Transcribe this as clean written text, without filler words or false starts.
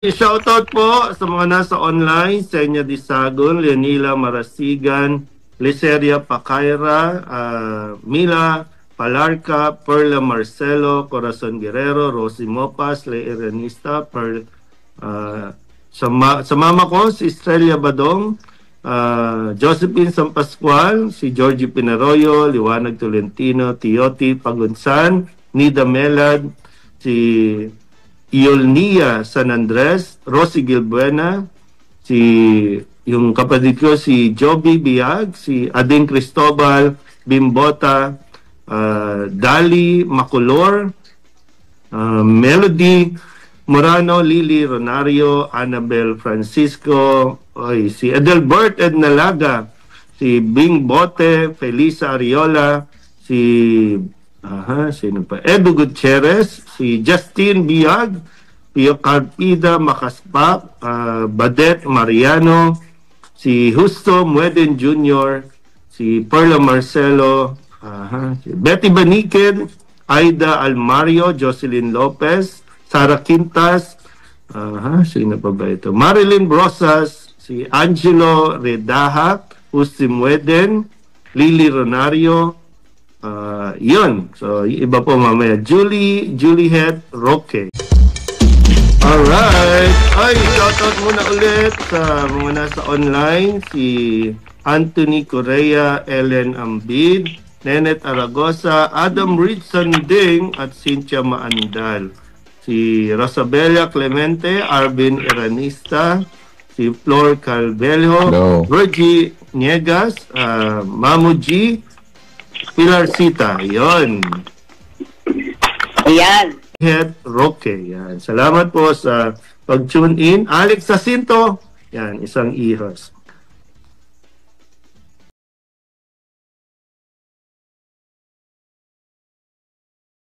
Shoutout po sa mga nasa online, Senya Disagon, Leonila Marasigan, Liceria Pacaira, Mila Palarca, Perla Marcelo, Corazon Guerrero, Rosie Mopas, Le Erenista, sa mama ko, si Estrella Badong, Josephine San Pascual, si Georgie Pinaroyo, Liwanag Tolentino, Tioti Pagunsan, Nida Melad, si Iolnia San Andres, Rosie Gilbuena, yung kapatid ko si Joby Biag, si Ading Cristobal, Bimbota, Dali Maculor, Melody Morano, Lily Ronario, Annabel Francisco, si Edelbert Ednalaga, si Bing Bote, Felisa Ariola, sino pa? Edu Gutierrez, si Justin Biag, Pio Carpida Makaspak, Badet Mariano, si Justo Mueden Jr., si Perla Marcelo, si Betty Banikid, Aida Almario, Jocelyn Lopez, Sara Quintas, sino pa ba ito? Marilyn Brosas, si Angelo Redaha, Justi Mueden, Lily Ronario, yun. So, iba po mamaya. Juliet Roque. Alright. Ay, shoutout muna ulit sa mga nasa online. Si Anthony Correa, Ellen Ambid, Nenet Aragosa, Adam Richson Ding, at Cynthia Maandal. Si Rosabella Clemente, Arvin Eranista, si Flor Calvelho, Virgie Niegas, Mamu G, Pilar Sita, yon. Ayan. Head Roque, yan. Salamat po sa pag-tune in. Alex Jacinto, yan, isang ihos.